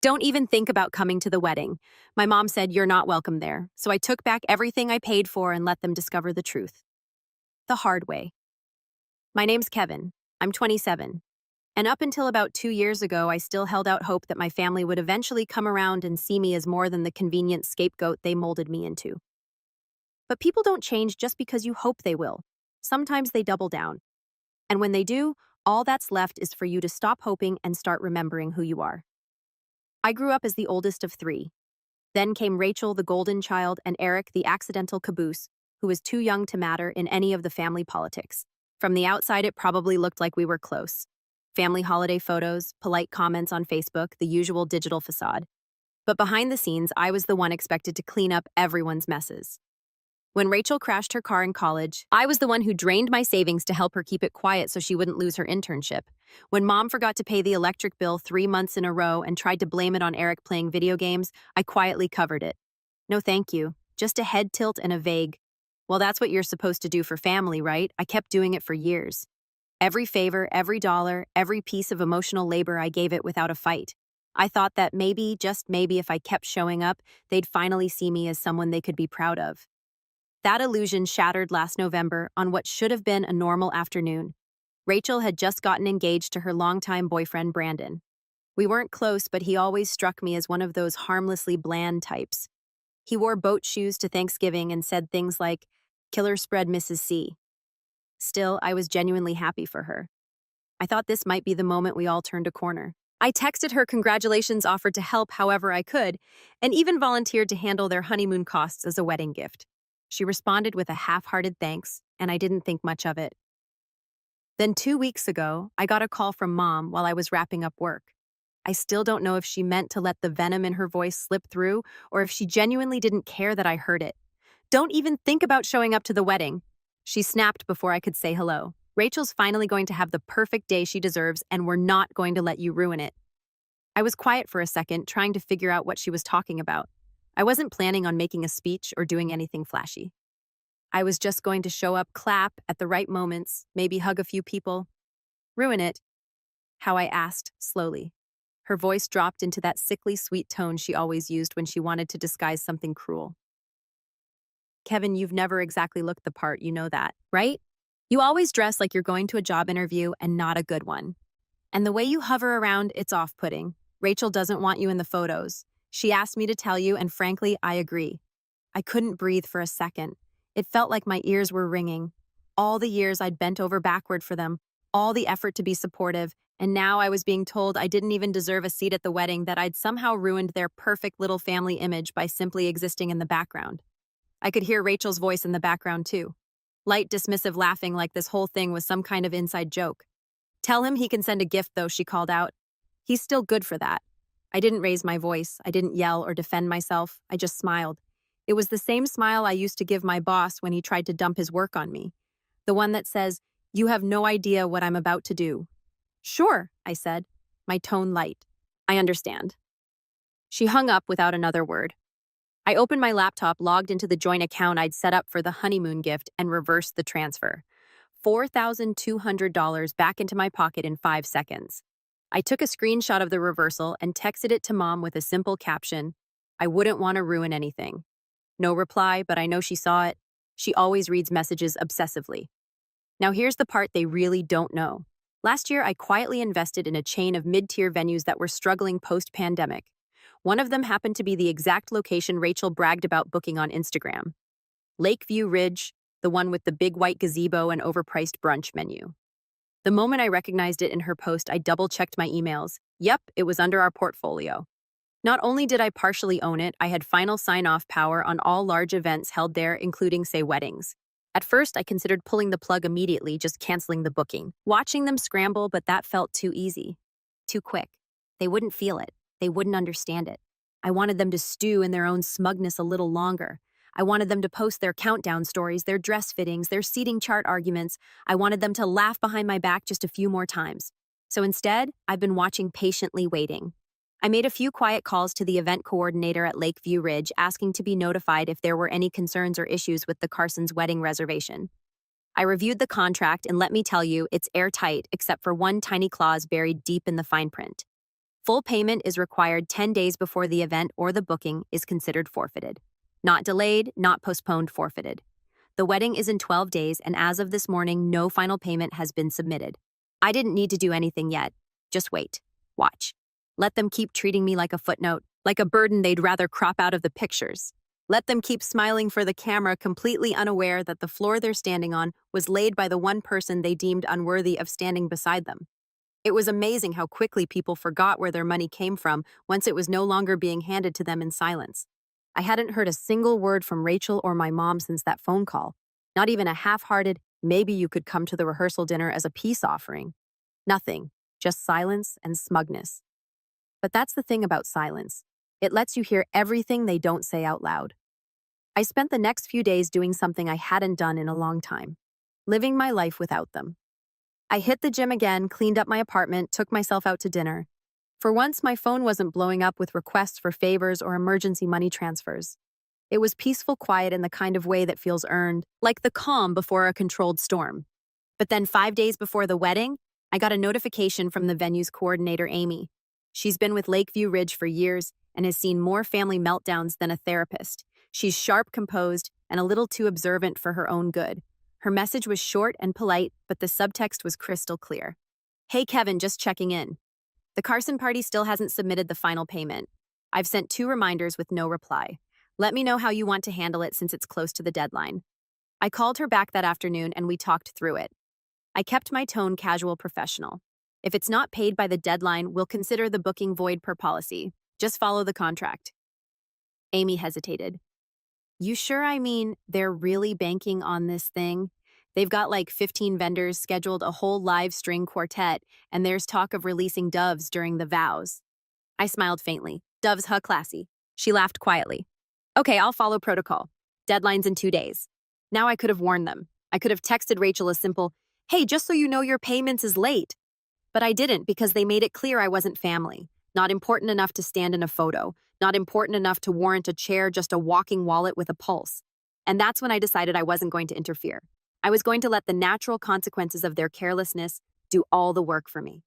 Don't even think about coming to the wedding. My mom said you're not welcome there, so I took back everything I paid for and let them discover the truth. The hard way. My name's Kevin. I'm 27. And up until about 2 years ago, I still held out hope that my family would eventually come around and see me as more than the convenient scapegoat they molded me into. But people don't change just because you hope they will. Sometimes they double down. And when they do, all that's left is for you to stop hoping and start remembering who you are. I grew up as the oldest of three. Then came Rachel, the golden child, and Eric, the accidental caboose, who was too young to matter in any of the family politics. From the outside, it probably looked like we were close. Family holiday photos, polite comments on Facebook, the usual digital facade. But behind the scenes, I was the one expected to clean up everyone's messes. When Rachel crashed her car in college, I was the one who drained my savings to help her keep it quiet so she wouldn't lose her internship. When Mom forgot to pay the electric bill 3 months in a row and tried to blame it on Eric playing video games, I quietly covered it. No thank you, just a head tilt and a vague, well, that's what you're supposed to do for family, right? I kept doing it for years. Every favor, every dollar, every piece of emotional labor, I gave it without a fight. I thought that maybe, just maybe, if I kept showing up, they'd finally see me as someone they could be proud of. That illusion shattered last November on what should have been a normal afternoon. Rachel had just gotten engaged to her longtime boyfriend, Brandon. We weren't close, but he always struck me as one of those harmlessly bland types. He wore boat shoes to Thanksgiving and said things like, "Killer spread Mrs. C." Still, I was genuinely happy for her. I thought this might be the moment we all turned a corner. I texted her congratulations, offered to help however I could, and even volunteered to handle their honeymoon costs as a wedding gift. She responded with a half-hearted thanks, and I didn't think much of it. Then 2 weeks ago, I got a call from Mom while I was wrapping up work. I still don't know if she meant to let the venom in her voice slip through or if she genuinely didn't care that I heard it. Don't even think about showing up to the wedding. She snapped before I could say hello. Rachel's finally going to have the perfect day she deserves, and we're not going to let you ruin it. I was quiet for a second, trying to figure out what she was talking about. I wasn't planning on making a speech or doing anything flashy. I was just going to show up, clap at the right moments, maybe hug a few people. Ruin it? How I asked, slowly. Her voice dropped into that sickly sweet tone she always used when she wanted to disguise something cruel. Kevin, you've never exactly looked the part, you know that, right? You always dress like you're going to a job interview and not a good one. And the way you hover around, it's off-putting. Rachel doesn't want you in the photos. She asked me to tell you, and frankly, I agree. I couldn't breathe for a second. It felt like my ears were ringing. All the years I'd bent over backward for them, all the effort to be supportive, and now I was being told I didn't even deserve a seat at the wedding, that I'd somehow ruined their perfect little family image by simply existing in the background. I could hear Rachel's voice in the background, too. Light, dismissive laughing like this whole thing was some kind of inside joke. "Tell him he can send a gift, though," she called out. "He's still good for that." I didn't raise my voice. I didn't yell or defend myself. I just smiled. It was the same smile I used to give my boss when he tried to dump his work on me. The one that says, "You have no idea what I'm about to do." "Sure," I said, my tone light. "I understand." She hung up without another word. I opened my laptop, logged into the joint account I'd set up for the honeymoon gift, and reversed the transfer. $4,200 back into my pocket in 5 seconds. I took a screenshot of the reversal and texted it to Mom with a simple caption, "I wouldn't want to ruin anything." No reply, but I know she saw it. She always reads messages obsessively. Now here's the part they really don't know. Last year, I quietly invested in a chain of mid-tier venues that were struggling post-pandemic. One of them happened to be the exact location Rachel bragged about booking on Instagram. Lakeview Ridge, the one with the big white gazebo and overpriced brunch menu. The moment I recognized it in her post, I double-checked my emails. Yep, it was under our portfolio. Not only did I partially own it, I had final sign-off power on all large events held there, including, say, weddings. At first, I considered pulling the plug immediately, just canceling the booking. Watching them scramble, but that felt too easy. Too quick. They wouldn't feel it. They wouldn't understand it. I wanted them to stew in their own smugness a little longer. I wanted them to post their countdown stories, their dress fittings, their seating chart arguments. I wanted them to laugh behind my back just a few more times. So instead, I've been watching, patiently waiting. I made a few quiet calls to the event coordinator at Lakeview Ridge, asking to be notified if there were any concerns or issues with the Carsons' wedding reservation. I reviewed the contract, and let me tell you, it's airtight except for one tiny clause buried deep in the fine print. Full payment is required 10 days before the event or the booking is considered forfeited. Not delayed, not postponed, forfeited. The wedding is in 12 days, and as of this morning, no final payment has been submitted. I didn't need to do anything yet. Just wait. Watch. Let them keep treating me like a footnote, like a burden they'd rather crop out of the pictures. Let them keep smiling for the camera, completely unaware that the floor they're standing on was laid by the one person they deemed unworthy of standing beside them. It was amazing how quickly people forgot where their money came from once it was no longer being handed to them in silence. I hadn't heard a single word from Rachel or my mom since that phone call. Not even a half-hearted, maybe you could come to the rehearsal dinner as a peace offering. Nothing, just silence and smugness. But that's the thing about silence. It lets you hear everything they don't say out loud. I spent the next few days doing something I hadn't done in a long time, living my life without them. I hit the gym again, cleaned up my apartment, took myself out to dinner. For once, my phone wasn't blowing up with requests for favors or emergency money transfers. It was peaceful quiet in the kind of way that feels earned, like the calm before a controlled storm. But then 5 days before the wedding, I got a notification from the venue's coordinator, Amy. She's been with Lakeview Ridge for years and has seen more family meltdowns than a therapist. She's sharp, composed, and a little too observant for her own good. Her message was short and polite, but the subtext was crystal clear. Hey, Kevin, just checking in. The Carson party still hasn't submitted the final payment. I've sent 2 reminders with no reply. Let me know how you want to handle it since it's close to the deadline. I called her back that afternoon and we talked through it. I kept my tone casual, professional. If it's not paid by the deadline, we'll consider the booking void per policy. Just follow the contract. Amy hesitated. You sure? I mean, they're really banking on this thing? They've got like 15 vendors, scheduled a whole live string quartet, and there's talk of releasing doves during the vows. I smiled faintly. Doves, huh, classy. She laughed quietly. Okay, I'll follow protocol. Deadline's in 2 days. Now I could have warned them. I could have texted Rachel a simple, hey, just so you know your payments is late. But I didn't because they made it clear I wasn't family. Not important enough to stand in a photo. Not important enough to warrant a chair, just a walking wallet with a pulse. And that's when I decided I wasn't going to interfere. I was going to let the natural consequences of their carelessness do all the work for me.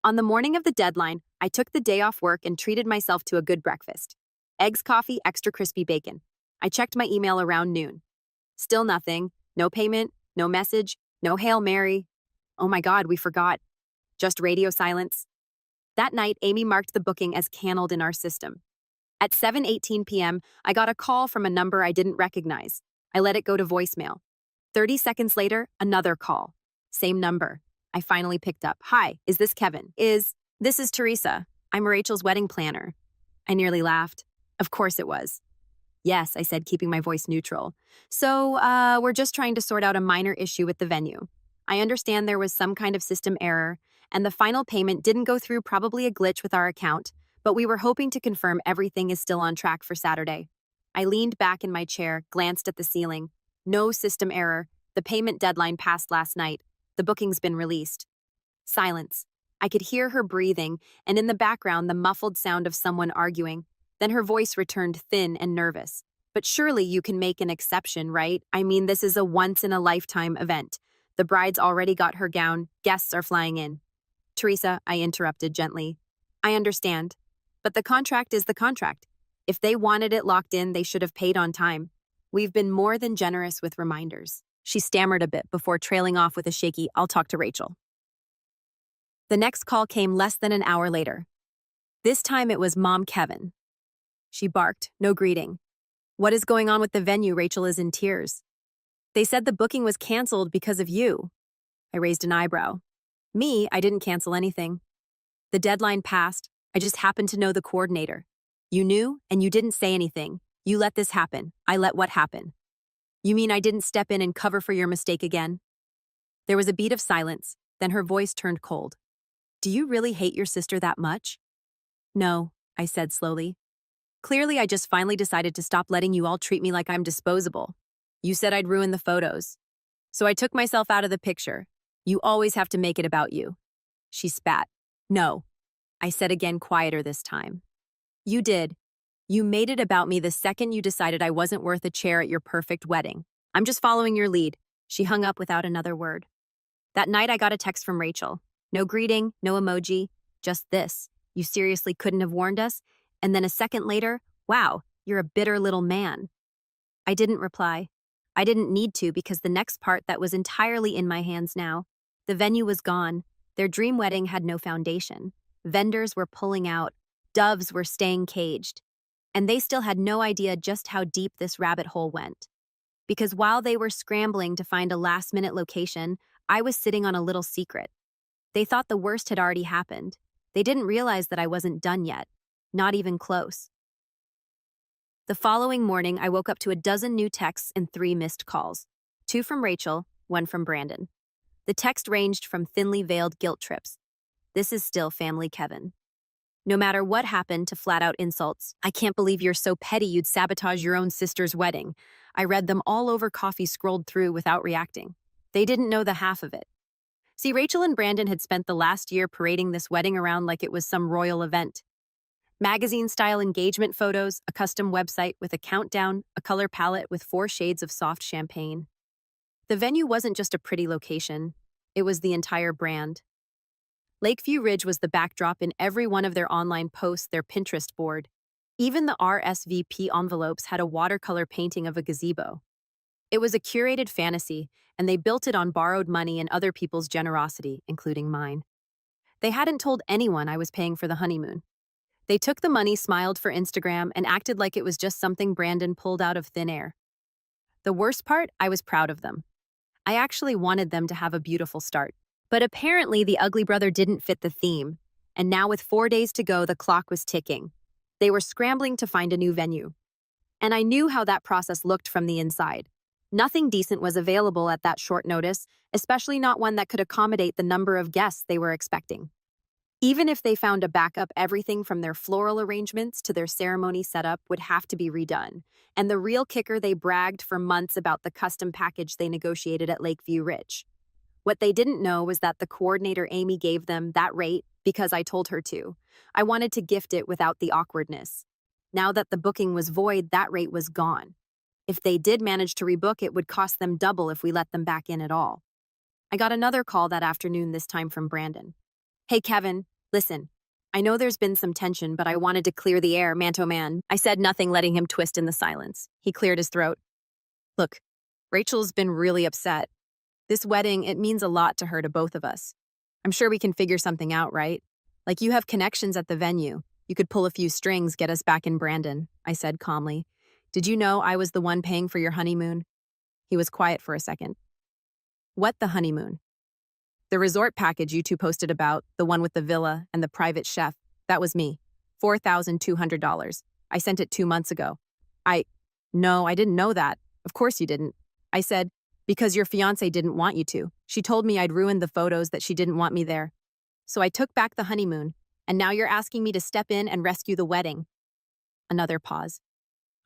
On the morning of the deadline, I took the day off work and treated myself to a good breakfast. Eggs, coffee, extra crispy bacon. I checked my email around noon. Still nothing. No payment, no message, no Hail Mary. Oh my God, we forgot. Just radio silence. That night, Amy marked the booking as canceled in our system. At 7:18 p.m., I got a call from a number I didn't recognize. I let it go to voicemail. 30 seconds later, another call. Same number. I finally picked up. Hi, is this Kevin? This is Teresa. I'm Rachel's wedding planner. I nearly laughed. Of course it was. Yes, I said, keeping my voice neutral. So, we're just trying to sort out a minor issue with the venue. I understand there was some kind of system error, and the final payment didn't go through, probably a glitch with our account, but we were hoping to confirm everything is still on track for Saturday. I leaned back in my chair, glanced at the ceiling. No system error. The payment deadline passed last night. The booking's been released. Silence. I could hear her breathing, and in the background, the muffled sound of someone arguing. Then her voice returned thin and nervous. But surely you can make an exception, right? I mean, this is a once-in-a-lifetime event. The bride's already got her gown. Guests are flying in. Teresa, I interrupted gently. I understand. But the contract is the contract. If they wanted it locked in, they should have paid on time. We've been more than generous with reminders. She stammered a bit before trailing off with a shaky, I'll talk to Rachel. The next call came less than an hour later. This time it was Mom Kevin. She barked, no greeting. What is going on with the venue? Rachel is in tears. They said the booking was canceled because of you. I raised an eyebrow. Me, I didn't cancel anything. The deadline passed. I just happened to know the coordinator. You knew, and you didn't say anything. You let this happen. I let what happen? You mean I didn't step in and cover for your mistake again? There was a beat of silence, then her voice turned cold. Do you really hate your sister that much? No, I said slowly. Clearly, I just finally decided to stop letting you all treat me like I'm disposable. You said I'd ruin the photos. So I took myself out of the picture. You always have to make it about you. She spat. No, I said again, quieter this time. You did. You made it about me the second you decided I wasn't worth a chair at your perfect wedding. I'm just following your lead. She hung up without another word. That night I got a text from Rachel. No greeting, no emoji, just this. You seriously couldn't have warned us? And then a second later, wow, you're a bitter little man. I didn't reply. I didn't need to because the next part that was entirely in my hands now. The venue was gone. Their dream wedding had no foundation. Vendors were pulling out. Doves were staying caged. And they still had no idea just how deep this rabbit hole went. Because while they were scrambling to find a last-minute location, I was sitting on a little secret. They thought the worst had already happened. They didn't realize that I wasn't done yet. Not even close. The following morning, I woke up to a dozen new texts and 3 missed calls. 2 from Rachel, 1 from Brandon. The text ranged from thinly veiled guilt trips. This is still family Kevin. No matter what happened to flat-out insults. I can't believe you're so petty you'd sabotage your own sister's wedding. I read them all over coffee, scrolled through without reacting. They didn't know the half of it. See, Rachel and Brandon had spent the last year parading this wedding around like it was some royal event. Magazine-style engagement photos, a custom website with a countdown, a color palette with 4 shades of soft champagne. The venue wasn't just a pretty location. It was the entire brand. Lakeview Ridge was the backdrop in every one of their online posts, their Pinterest board. Even the RSVP envelopes had a watercolor painting of a gazebo. It was a curated fantasy, and they built it on borrowed money and other people's generosity, including mine. They hadn't told anyone I was paying for the honeymoon. They took the money, smiled for Instagram, and acted like it was just something Brandon pulled out of thin air. The worst part, I was proud of them. I actually wanted them to have a beautiful start. But apparently the ugly brother didn't fit the theme, and now with 4 days to go, the clock was ticking. They were scrambling to find a new venue. And I knew how that process looked from the inside. Nothing decent was available at that short notice, especially not one that could accommodate the number of guests they were expecting. Even if they found a backup, everything from their floral arrangements to their ceremony setup would have to be redone. And the real kicker, they bragged for months about the custom package they negotiated at Lakeview Ridge. What they didn't know was that the coordinator Amy gave them that rate because I told her to. I wanted to gift it without the awkwardness. Now that the booking was void, that rate was gone. If they did manage to rebook, it would cost them double if we let them back in at all. I got another call that afternoon, this time from Brandon. Hey, Kevin, listen. I know there's been some tension, but I wanted to clear the air, man to man. I said nothing, letting him twist in the silence. He cleared his throat. Look, Rachel's been really upset. This wedding, it means a lot to her, to both of us. I'm sure we can figure something out, right? Like, you have connections at the venue. You could pull a few strings, get us back in Brandon, I said calmly. Did you know I was the one paying for your honeymoon? He was quiet for a second. What, the honeymoon? The resort package you two posted about, the one with the villa and the private chef, that was me. $4,200. I sent it 2 months ago. No, I didn't know that. Of course you didn't. I said, because your fiancé didn't want you to. She told me I'd ruined the photos, that she didn't want me there. So I took back the honeymoon, and now you're asking me to step in and rescue the wedding. Another pause.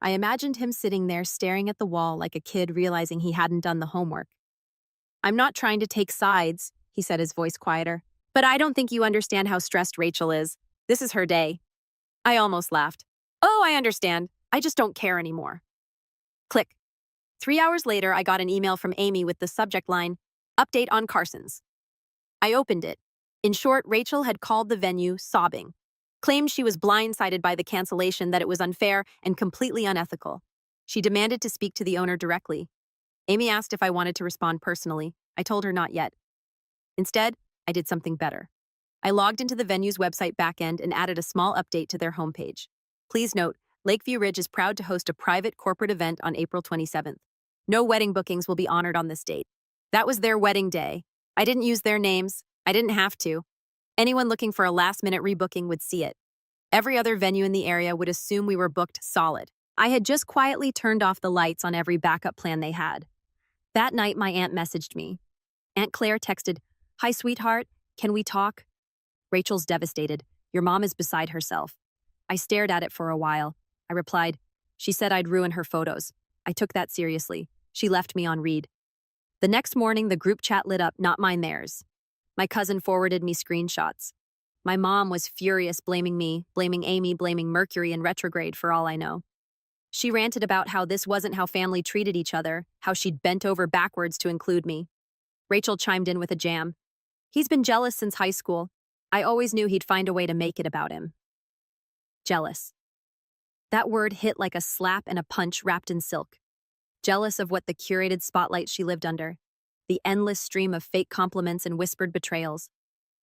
I imagined him sitting there staring at the wall like a kid realizing he hadn't done the homework. I'm not trying to take sides, he said, his voice quieter, but I don't think you understand how stressed Rachel is. This is her day. I almost laughed. Oh, I understand. I just don't care anymore. Click. 3 hours later, I got an email from Amy with the subject line, "Update on Carson's." I opened it. In short, Rachel had called the venue sobbing, claimed she was blindsided by the cancellation, that it was unfair and completely unethical. She demanded to speak to the owner directly. Amy asked if I wanted to respond personally. I told her not yet. Instead, I did something better. I logged into the venue's website backend and added a small update to their homepage. Please note, Lakeview Ridge is proud to host a private corporate event on April 27th. No wedding bookings will be honored on this date. That was their wedding day. I didn't use their names. I didn't have to. Anyone looking for a last-minute rebooking would see it. Every other venue in the area would assume we were booked solid. I had just quietly turned off the lights on every backup plan they had. That night, my aunt messaged me. Aunt Claire texted, "Hi, sweetheart. Can we talk?" Rachel's devastated. Your mom is beside herself. I stared at it for a while. I replied, she said I'd ruin her photos. I took that seriously. She left me on read. The next morning, the group chat lit up, not mine, theirs. My cousin forwarded me screenshots. My mom was furious, blaming me, blaming Amy, blaming Mercury in retrograde for all I know. She ranted about how this wasn't how family treated each other, how she'd bent over backwards to include me. Rachel chimed in with a jam. He's been jealous since high school. I always knew he'd find a way to make it about him. Jealous. That word hit like a slap and a punch wrapped in silk. Jealous of what the curated spotlight she lived under, the endless stream of fake compliments and whispered betrayals.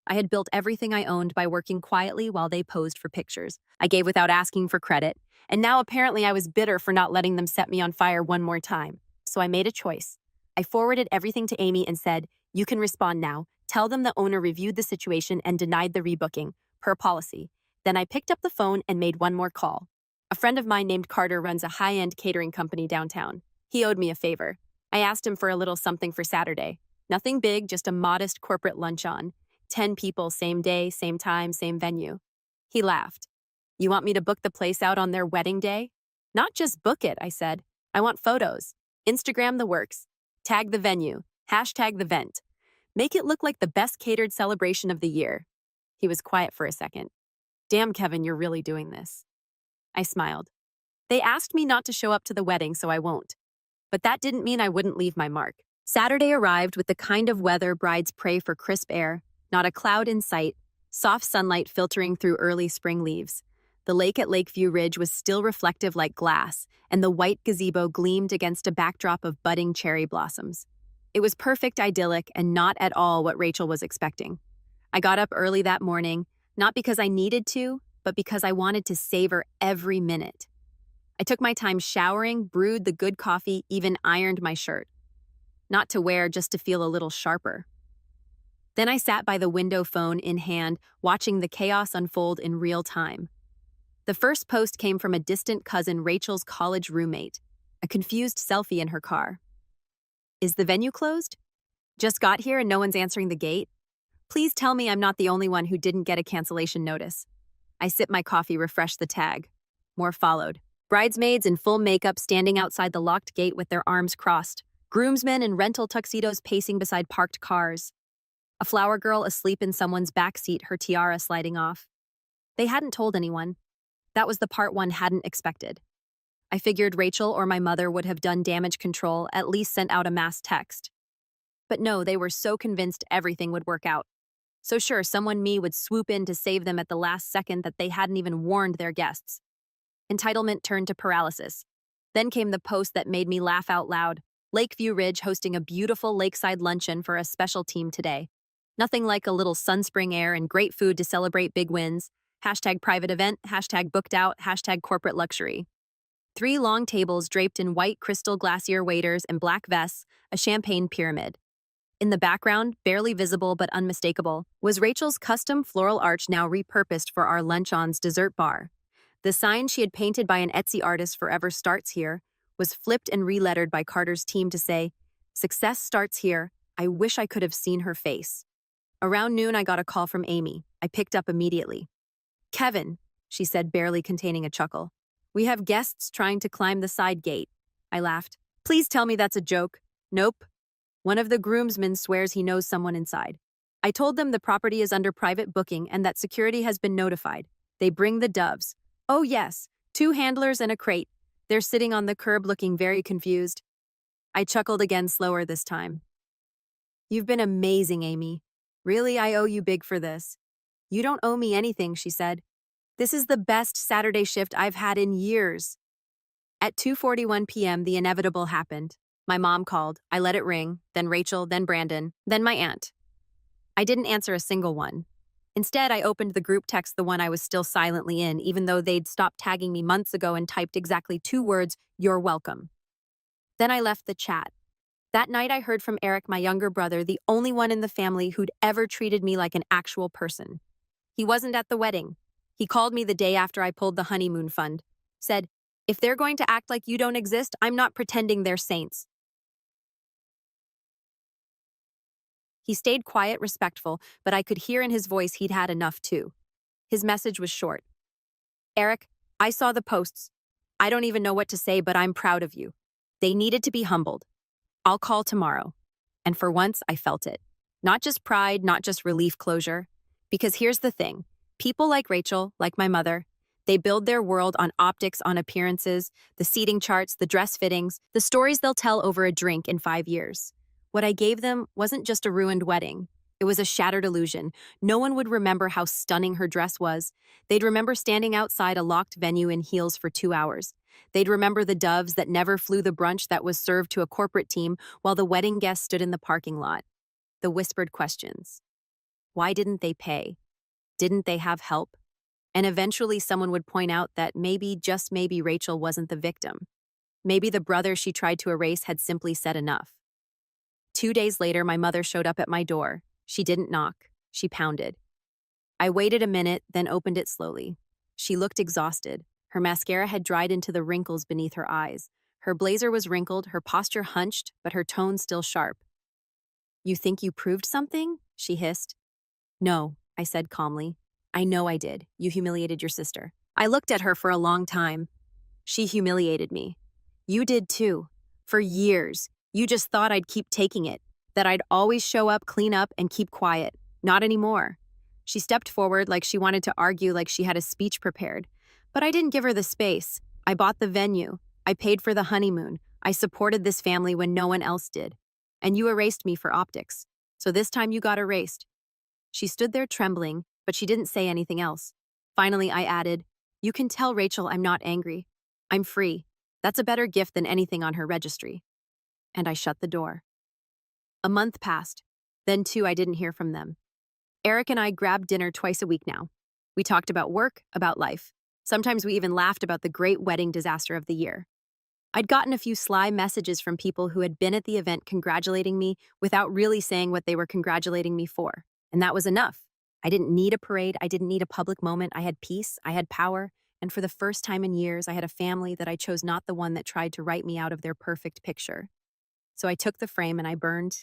I had built everything I owned by working quietly while they posed for pictures. I gave without asking for credit, and now apparently I was bitter for not letting them set me on fire one more time. So I made a choice. I forwarded everything to Amy and said, "You can respond now. Tell them the owner reviewed the situation and denied the rebooking, per policy." Then I picked up the phone and made one more call. A friend of mine named Carter runs a high-end catering company downtown. He owed me a favor. I asked him for a little something for Saturday. Nothing big, just a modest corporate lunch-on. 10 people, same day, same time, same venue. He laughed. "You want me to book the place out on their wedding day?" "Not just book it," I said. "I want photos. Instagram the works. Tag the venue. Hashtag the vent. Make it look like the best catered celebration of the year." He was quiet for a second. "Damn, Kevin, you're really doing this." I smiled. They asked me not to show up to the wedding, so I won't. But that didn't mean I wouldn't leave my mark. Saturday arrived with the kind of weather brides pray for: crisp air, not a cloud in sight, soft sunlight filtering through early spring leaves. The lake at Lakeview Ridge was still reflective like glass, and the white gazebo gleamed against a backdrop of budding cherry blossoms. It was perfect idyllic and not at all what Rachel was expecting. I got up early that morning, not because I needed to, but because I wanted to savor every minute. I took my time showering, brewed the good coffee, even ironed my shirt. Not to wear, just to feel a little sharper. Then I sat by the window, phone in hand, watching the chaos unfold in real time. The first post came from a distant cousin, Rachel's college roommate, a confused selfie in her car. "Is the venue closed? Just got here and no one's answering the gate? Please tell me I'm not the only one who didn't get a cancellation notice." I sipped my coffee, refreshed the tag. More followed. Bridesmaids in full makeup standing outside the locked gate with their arms crossed. Groomsmen in rental tuxedos pacing beside parked cars. A flower girl asleep in someone's backseat, her tiara sliding off. They hadn't told anyone. That was the part one hadn't expected. I figured Rachel or my mother would have done damage control, at least sent out a mass text. But no, they were so convinced everything would work out. So sure, someone me would swoop in to save them at the last second that they hadn't even warned their guests. Entitlement turned to paralysis. Then came the post that made me laugh out loud. Lakeview Ridge hosting a beautiful lakeside luncheon for a special team today. Nothing like a little sunspring air and great food to celebrate big wins. Hashtag private event, hashtag booked out, hashtag corporate luxury. 3 long tables draped in white crystal glacier waiters and black vests, a champagne pyramid. In the background, barely visible but unmistakable, was Rachel's custom floral arch, now repurposed for our lunch-on's dessert bar. The sign she had painted by an Etsy artist, "Forever Starts Here," was flipped and relettered by Carter's team to say, "Success starts here. I wish I could have seen her face." Around noon, I got a call from Amy. I picked up immediately. "Kevin," she said, barely containing a chuckle. "We have guests trying to climb the side gate." I laughed. "Please tell me that's a joke." "Nope. One of the groomsmen swears he knows someone inside. I told them the property is under private booking and that security has been notified. They bring the doves. Oh yes, 2 handlers and a crate. They're sitting on the curb looking very confused." I chuckled again, slower this time. "You've been amazing, Amy. Really, I owe you big for this." "You don't owe me anything," she said. "This is the best Saturday shift I've had in years." At 2:41 p.m., the inevitable happened. My mom called. I let it ring, then Rachel, then Brandon, then my aunt. I didn't answer a single one. Instead, I opened the group text, the one I was still silently in, even though they'd stopped tagging me months ago, and typed exactly 2 words, "You're welcome." Then I left the chat. That night I heard from Eric, my younger brother, the only one in the family who'd ever treated me like an actual person. He wasn't at the wedding. He called me the day after I pulled the honeymoon fund. Said, "If they're going to act like you don't exist, I'm not pretending they're saints." He stayed quiet, respectful, but I could hear in his voice he'd had enough too. His message was short. "Eric, I saw the posts. I don't even know what to say, but I'm proud of you. They needed to be humbled. I'll call tomorrow." And for once, I felt it. Not just pride, not just relief, closure. Because here's the thing. People like Rachel, like my mother, they build their world on optics, on appearances, the seating charts, the dress fittings, the stories they'll tell over a drink in 5 years. What I gave them wasn't just a ruined wedding. It was a shattered illusion. No one would remember how stunning her dress was. They'd remember standing outside a locked venue in heels for 2 hours. They'd remember the doves that never flew the brunch that was served to a corporate team while the wedding guests stood in the parking lot. The whispered questions. Why didn't they pay? Didn't they have help? And eventually someone would point out that maybe, just maybe, Rachel wasn't the victim. Maybe the brother she tried to erase had simply said enough. 2 days later, my mother showed up at my door. She didn't knock. She pounded. I waited a minute, then opened it slowly. She looked exhausted. Her mascara had dried into the wrinkles beneath her eyes. Her blazer was wrinkled, her posture hunched, but her tone still sharp. "You think you proved something?" she hissed. "No," I said calmly. "I know I did. You humiliated your sister." I looked at her for a long time. She humiliated me. You did too. For years. You just thought I'd keep taking it, that I'd always show up, clean up, and keep quiet. Not anymore. She stepped forward like she wanted to argue, like she had a speech prepared. But I didn't give her the space. I bought the venue. I paid for the honeymoon. I supported this family when no one else did. And you erased me for optics. So this time you got erased. She stood there trembling, but she didn't say anything else. Finally, I added, "You can tell Rachel I'm not angry. I'm free. That's a better gift than anything on her registry." And I shut the door. A month passed. Then, too, I didn't hear from them. Eric and I grabbed dinner twice a week now. We talked about work, about life. Sometimes we even laughed about the great wedding disaster of the year. I'd gotten a few sly messages from people who had been at the event congratulating me without really saying what they were congratulating me for. And that was enough. I didn't need a parade. I didn't need a public moment. I had peace. I had power. And for the first time in years, I had a family that I chose, not the one that tried to write me out of their perfect picture. So I took the frame and I burned